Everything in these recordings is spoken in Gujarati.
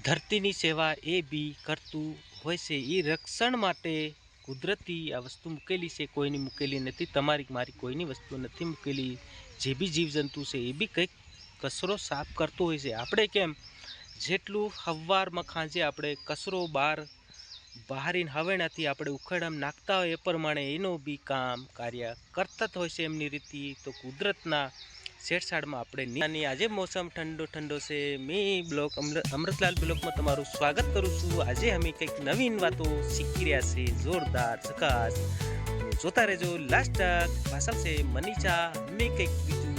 ધરતીની સેવા એ બી કરતું હોય છે. એ રક્ષણ માટે કુદરતી આ વસ્તુ મૂકેલી છે, કોઈની મૂકેલી નથી. તમારી મારી કોઈની વસ્તુ નથી મૂકેલી. જે બી જીવજંતુ છે એ બી કંઈક કચરો સાફ કરતો હોય છે. આપણે કેમ જેટલું સવારમાં ખાંજે આપણે કચરો બહારીને હવેણાથી આપણે ઉખેડામાં નાખતા હોય એ પ્રમાણે એનો બી કામ કાર્ય કરતા જ હોય છે એમની રીતે. તો કુદરતના છેડછાડમાં આપણે આજે મોસમ ઠંડો છે. મેં બ્લોક અમૃતલાલ બ્લોકમાં તમારું સ્વાગત કરું છું. આજે અમે કંઈક નવીન વાતો શીખી રહ્યા છે, જોરદાર ઝકાસ. જોતા રહેજો લાસ્ટ તક. ભાષા છે મનીષા. અમે કંઈક બીજું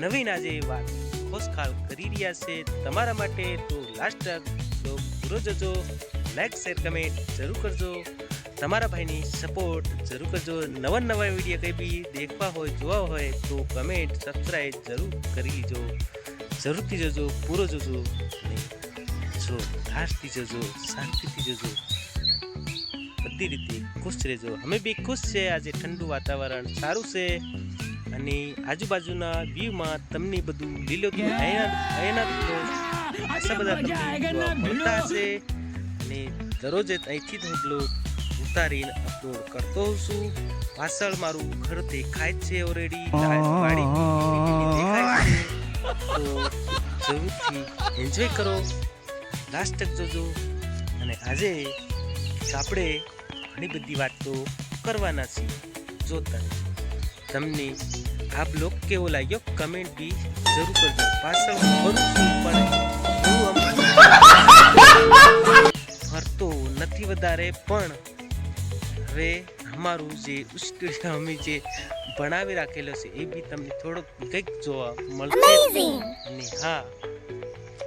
નવીન આજે વાત ખોશખાલ કરી રહ્યા છે તમારા માટે. તો લાસ્ટ તક તો પૂરો જજો. લાઈક શેર કમેન્ટ જરૂર કરજો. તમારા ભાઈની સપોર્ટ જરૂર કરજો. નવા વિડીયો કંઈ બી દેખવા હોય જોવા હોય તો કમેન્ટ સબસ્ક્રાઈબ જરૂર કરી લીજો. જરૂરથી જજો, પૂરો જજો અને જો ધારથી જજો, શાંતિથી જજો, બધી રીતે ખુશ રહેજો. અમે બી ખુશ છે. આજે ઠંડુ વાતાવરણ સારું છે અને આજુબાજુના વ્યૂમાં તમને બધું લીલોતરી આશા બધા તમને મળતા હશે. અને દરરોજ અહીંથી જ હું ઉતારીને અપલોડ કરતો હોઉં છું. પાછળ મારું ઘર દેખાય છે ઓલરેડી, વાડી દેખાય છે. તો જરૂરથી એન્જોય કરો, લાસ્ટ તક જોજો. અને આજે આપણે ઘણી બધી વાતો કરવાના છીએ. જોતા તમને આ બ્લોગ કેવો લાગ્યો કમેન્ટ બી જરૂર કરજો. પાછળ ફરું છું પણ ફરતો નથી વધારે, પણ હવે અમારું જે સ્ટુડિયો અમે જે બનાવી રાખેલો છે એ બી તમને થોડોક કંઈક જોવા મળશે. અને હા,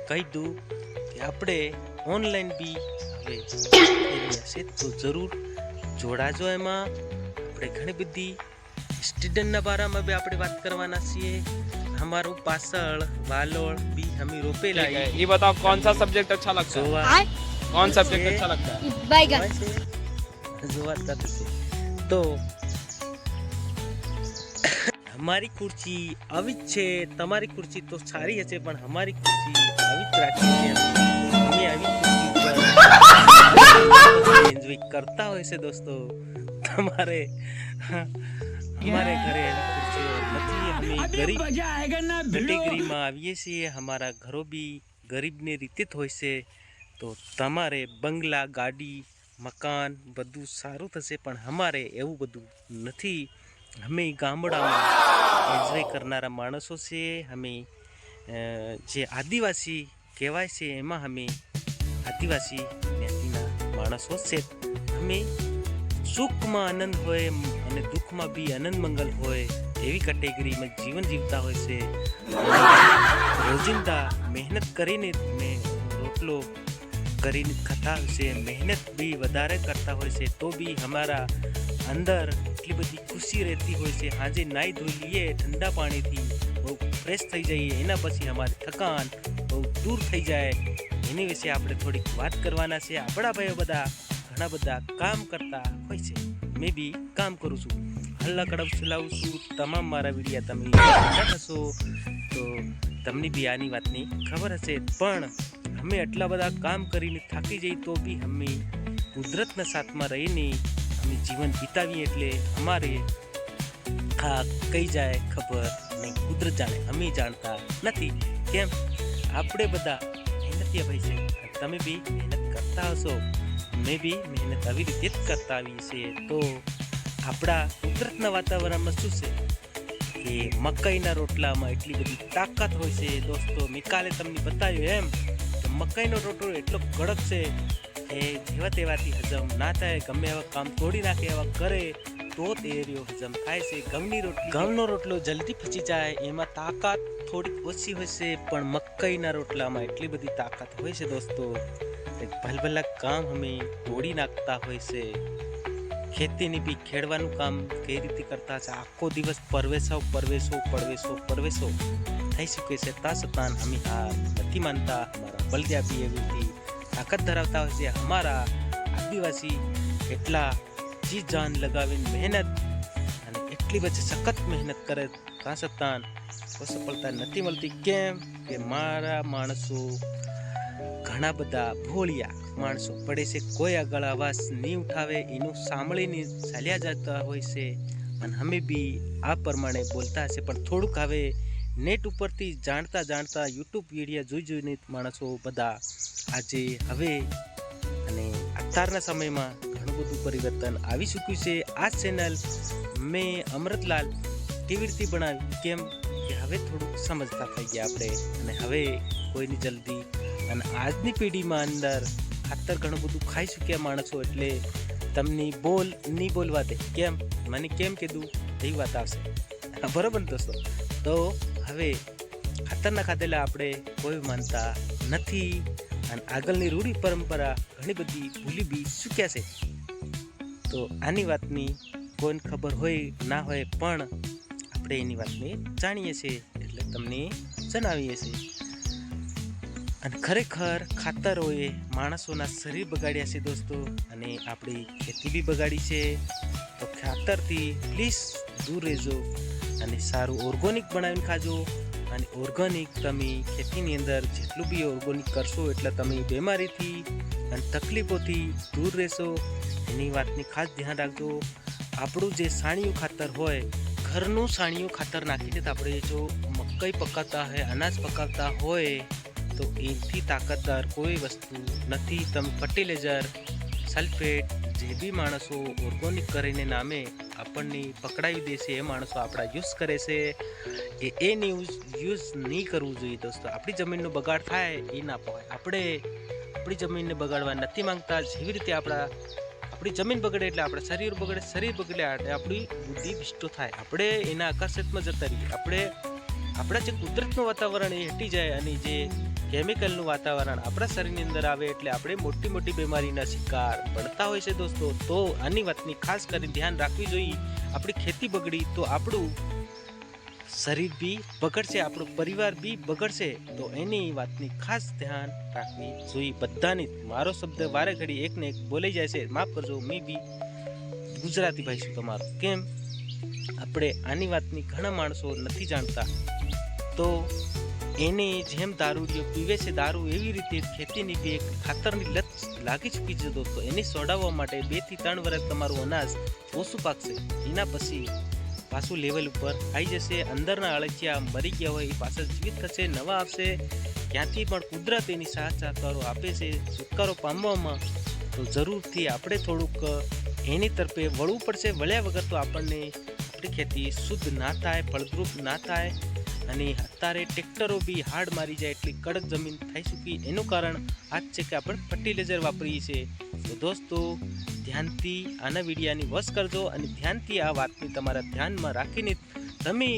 કહી દઉં કે આપણે ઓનલાઈન બી હવે હશે તો જરૂર જોડાજો. એમાં આપણે ઘણી બધી સ્ટુડન્ટના બારામાં બી આપણે વાત કરવાના છીએ. हमारो पासल वालोड़ भी हमें रोपेला है. ये बताओ कौन सा सब्जेक्ट अच्छा लगता है? कौन सब्जेक्ट अच्छा लगता है? बैगन. तो हमारी कुर्सी अभी છે. તમારી ખુરશી તો સારી હશે પણ અમારી ખુરશી આવી જ રાખી છે. અમે આવી ખુરશી એન્જોય કરતા હોય છે દોસ્તો. તમારે हमारे घरे ખુરશીઓ નથી. અમે ગરીબ કેટેગરીમાં આવીએ છીએ. અમારા ઘરો બી ગરીબની રીતે જ હોય છે. તો તમારે બંગલા, ગાડી, મકાન બધું સારું થશે પણ અમારે એવું બધું નથી. અમે ગામડામાં એન્જોય કરનારા માણસો છીએ. અમે જે આદિવાસી કહેવાય છે એમાં અમે આદિવાસી જ્ઞાતિના માણસો છે. અમે સુખમાં આનંદ હોય અને દુઃખમાં બી આનંદ મંગલ હોય એવી કેટેગરીમાં જીવન જીવતા હોય છે. રોજિંદા મહેનત કરીને રોટલો કરીને ખાતા હોય છે. મહેનત બી વધારે કરતા હોય છે તો બી અમારા અંદર એટલી બધી ખુશી રહેતી હોય છે. આજે નાહી ધોઈ લઈએ ઠંડા પાણીથી, બહુ ફ્રેશ થઈ જઈએ, એના પછી અમારી થકાન બહુ દૂર થઈ જાય. એની વિશે આપણે થોડીક વાત કરવાના છે. આપણા ભાઈઓ બધા ઘણા બધા કામ કરતા હોય છે. મેં બી કામ કરું છું, હલ્લા કડપ ચલાવું છું. તમામ મારા વિડીયા તમે હશો તો તમને બી આની વાતની ખબર હશે. પણ અમે આટલા બધા કામ કરીને થાકી જઈએ તો બી અમે કુદરતના સાથમાં રહીને અમે જીવન વિતાવીએ. એટલે અમારે હા કઈ જાય ખબર નહીં, કુદરત જાણે, અમે જાણતા નથી. કેમ આપણે બધા મહેનતીયા ભાઈ છે. તમે બી મહેનત કરતા હશો, મેં બી મહેનત આવી રીતે જ કરતા આવીએ છીએ. તો આપણા કુદરતના વાતાવરણમાં શું છે કે મકાઈના રોટલામાં એટલી બધી તાકાત હોય છે દોસ્તો. મેં કાલે તમને બતાવ્યું એમ કે મકાઈનો રોટલો એટલો કડક છે કે જેવા તેવાથી હજમ ના થાય. ગમે એવા કામ તોડી નાખે એવા કરે તો તે રહ્યો હજમ થાય છે. ઘઉંનો રોટલો જલ્દી પચી જાય, એમાં તાકાત થોડીક ઓછી હોય છે. પણ મકાઈના રોટલામાં એટલી બધી તાકાત હોય છે દોસ્તો. ભલભલા કામ અમે તોડી નાખતા હોય છે. ખેતીની બી ખેડવાનું કામ કઈ રીતે કરતા છે. આખો દિવસ પરવેશો થઈ શકે છે. તા છતાં અમે હાર નથી માનતા. અમારા બળદિયા બી એવી તાકાત ધરાવતા હોય છે. અમારા આદિવાસી એટલા જી જાન લગાવીને મહેનત અને એટલી બધી સખત મહેનત કરે તા છતાં સફળતા નથી મળતી. કેમ કે મારા માણસો ઘણા બધા ભોળિયા માણસો પડે છે, કોઈ આગળ અવાજ નહીં ઉઠાવે, એનું સાંભળીને ચાલ્યા જતા હોય છે. અને અમે બી આ પ્રમાણે બોલતા હશે, પણ થોડુંક હવે નેટ ઉપરથી જાણતા યુટ્યુબ વિડીયો જોઈને માણસો બધા આજે હવે અને અત્યારના સમયમાં ઘણું બધું પરિવર્તન આવી ચૂક્યું છે. આ ચેનલ મેં અમૃતલાલ કેવી રીતે બનાવી, કેમ કે હવે થોડુંક સમજતા થઈ ગયા આપણે, અને હવે કોઈની જલ્દી અને આજની પેઢીમાં અંદર ખાતર ઘણું બધું ખાઈ ચૂક્યા માણસો, એટલે તમને નહીં બોલવા દે. કેમ મને કેમ કીધું એવી વાત આવશે, બરાબર દોસ્તો. તો હવે ખાતરના ખાધેલા આપણે કોઈ માનતા નથી, અને આગળની રૂઢી પરંપરા ઘણી બધી ભૂલી બી ચૂક્યા છે. તો આની વાતની કોઈને ખબર હોય ના હોય, પણ આપણે એની વાતને જાણીએ છીએ એટલે તમને જણાવીએ છીએ. અને ખરેખર ખાતરોએ માણસોના શરીર બગાડ્યા છે દોસ્તો, અને આપણી ખેતી બી બગાડી છે. તો ખાતરથી પ્લીઝ દૂર રહેજો અને સારું ઓર્ગોનિક બનાવીને ખાજો. અને ઓર્ગોનિક તમે ખેતીની અંદર જેટલું બી ઓર્ગોનિક કરશો એટલે તમે બીમારીથી અને તકલીફોથી દૂર રહેશો. એની વાતની ખાસ ધ્યાન રાખજો. આપણું જે સાણિયું ખાતર હોય, ઘરનું સાણિયું ખાતર નાખીને આપણે જો મકાઈ પકાવતા હોય, અનાજ પકાવતા હોય, તો એથી તાકાતદાર કોઈ વસ્તુ નથી. તમે ફર્ટિલાઇઝર, સલ્ફેટ જે બી માણસો ઓર્ગોનિક કરીને નામે આપણને પકડાવી દેશે, એ માણસો આપણા યુઝ કરે છે. એને યુઝ નહીં કરવું જોઈએ દોસ્તો. આપણી જમીનનો બગાડ થાય એ ના પાય. આપણે આપણી જમીનને બગાડવા નથી માંગતા. જેવી રીતે આપણી જમીન બગડે એટલે આપણા શરીર બગડે, શરીર બગડે એટલે આપણી બુદ્ધિ વિષ્ટો થાય, આપણે એના આકર્ષિતમાં જતા રહીએ. આપણા જે કુદરતનું વાતાવરણ એ હટી જાય, અને જે કેમિકલનું વાતાવરણ આપણા શરીરની અંદર આવે એટલે આપણે મોટી મોટી બીમારીના શિકાર પડતા હોય છે દોસ્તો. તો આની વાતની ખાસ કરીને ધ્યાન રાખવી જોઈએ. આપણી ખેતી બગડી તો આપણું શરીર બી બગડશે, આપણો પરિવાર બી બગડશે. તો એની વાતની ખાસ ધ્યાન રાખવી જોઈએ બધાની. મારો શબ્દ વારે ઘડી એક ને એક બોલાઈ જાય છે, માફ કરજો. મેં બી ગુજરાતી ભાઈ છું તમારો. કેમ આપણે આની વાતની ઘણા માણસો નથી જાણતા. તો એને જેમ દારૂડિયો પીવે છે દારૂ, એવી રીતે ખેતીની બી એક ખાતરની લત લાગી ચૂકી છે દોસ્તો. એને છોડાવવા માટે 2 થી 3 વર્ષ તમારું અનાજ ઓછું પાકશે, એના પછી પાછું લેવલ ઉપર આવી જશે. અંદરના અળસિયા મરી ગયા હોય એ પાછળ જીવિત થશે, નવા આવશે. ક્યાંથી પણ કુદરત એની સાથ સહકારો આપે છે છુટકારો પામવામાં. તો જરૂરથી આપણે થોડુંક એની તરફે વળવું પડશે. વળ્યા વગર તો આપણને આપણી ખેતી શુદ્ધ ના થાય, ફળદ્રુપ ના થાય. અને અત્યારે ટ્રેક્ટરો બી હાર્ડ મારી જાય એટલી કડક જમીન થઈ ચૂકી. એનું કારણ આ જ છે કે આપણે ફર્ટિલાઇઝર વાપરીએ છીએ. તો દોસ્તો ધ્યાનથી આના વિડીયાની વોચ કરજો, અને ધ્યાનથી આ વાતને તમારા ધ્યાનમાં રાખીને તમે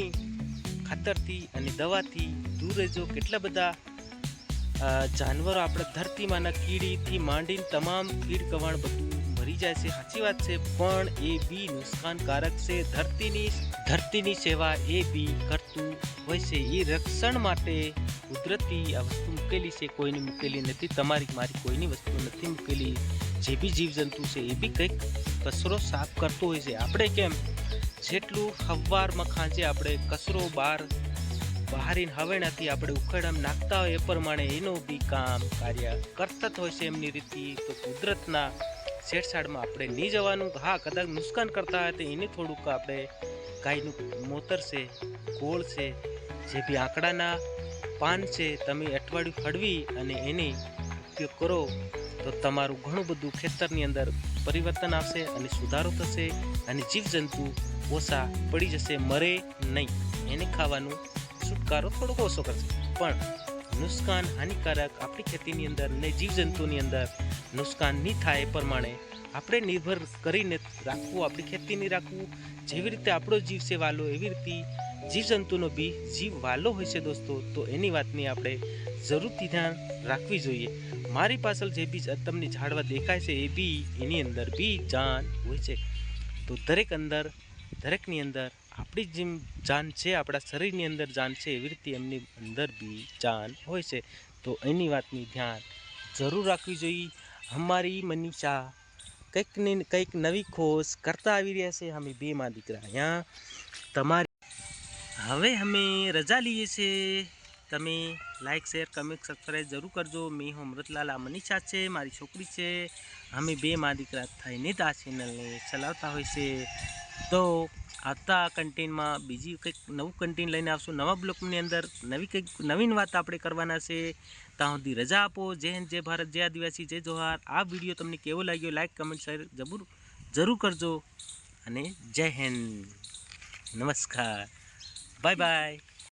ખાતરથી અને દવાથી દૂર રહેજો. કેટલા બધા જાનવરો આપણે ધરતીમાંના કીડીથી માંડીને તમામ કીડ કવાણ બધું મરી જાય છે, સાચી વાત છે, પણ એ બી નુકસાનકારક છે. ધરતીની સેવા એ બી કરતું હોય છે. એ રક્ષણ માટે કુદરતી આ વસ્તુ મૂકેલી છે, કોઈની મૂકેલી નથી. તમારી મારી કોઈની વસ્તુ નથી મૂકેલી. જે બી જીવજંતુ છે એ બી કંઈક કચરો સાફ કરતો હોય છે. આપણે કેમ જેટલું સવારમાં ખાંજે આપણે કચરો બહારીને હવેણાથી આપણે ઉખેડામાં નાખતા હોય, એ પ્રમાણે એનું બી કામ કાર્ય કરતા જ હોય છે એમની રીતે. તો કુદરતના છેડછાડમાં આપણે નહીં જવાનું. હા, કદાચ નુકસાન કરતા હોય તો એને થોડુંક આપણે ગાયનું મોતર છે, ગોળ છે, જે બી આંકડાના પાન છે, તમે અઠવાડિયું હળવી અને એને ઉપયોગ કરો તો તમારું ઘણું બધું ખેતરની અંદર પરિવર્તન આવશે અને સુધારો થશે. અને જીવજંતુ ઓછા પડી જશે, મરે નહીં. એને ખાવાનું છુટકારો થોડોક ઓછો કરશે, પણ નુકસાન હાનિકારક આપણી ખેતીની અંદર ને જીવજંતુની અંદર નુકસાન નહીં થાય એ પ્રમાણે આપણે નિર્ભર કરીને રાખવું, આપણી ખેતીની રાખવું. જેવી રીતે આપણો જીવ છે વાલો, એવી રીતે જીવજંતુનો બી જીવ વાલો હોય છે દોસ્તો. તો એની વાતની આપણે જરૂરથી ધ્યાન રાખવી જોઈએ. મારી પાછળ જે બી તમને ઝાડવા દેખાય છે એ બી એની અંદર બી જાન હોય છે. તો દરેકની અંદર આપણી જેમ જાન છે, આપણા શરીરની અંદર જાન છે, એવી રીતે એમની અંદર બી જાન હોય છે. તો એની વાતની ધ્યાન જરૂર રાખવી જોઈએ. અમારી મનીષા કંઈક નવી ખોજ કરતા આવી રહ્યા છે. અમે 2 માં દીકરા અહીંયા તમારી હવે અમે રજા લઈએ છીએ. તમે લાઈક શેર કમેન્ટ સબસ્ક્રાઈબ જરૂર કરજો. મેં હું અમૃતલાલ, આ મનીષા છે મારી છોકરી છે. અમે બે મા દીકરા થઈને જ આ ચેનલને ચલાવતા હોય છે. તો આવતા કન્ટેન્ટમાં બીજી કંઈક નવું કન્ટેન્ટ લઈને આવશું. નવા બ્લોગની અંદર નવીન વાત આપણે કરવાના છે. ત્યાં સુધી રજા આપો. જય હિન્દ, જય ભારત, જય આદિવાસી, જય જોહાર. આ વિડીયો તમને કેવો લાગ્યો લાઈક કમેન્ટ શેર જરૂર કરજો. અને જય હિન્દ, નમસ્કાર, બાય બાય.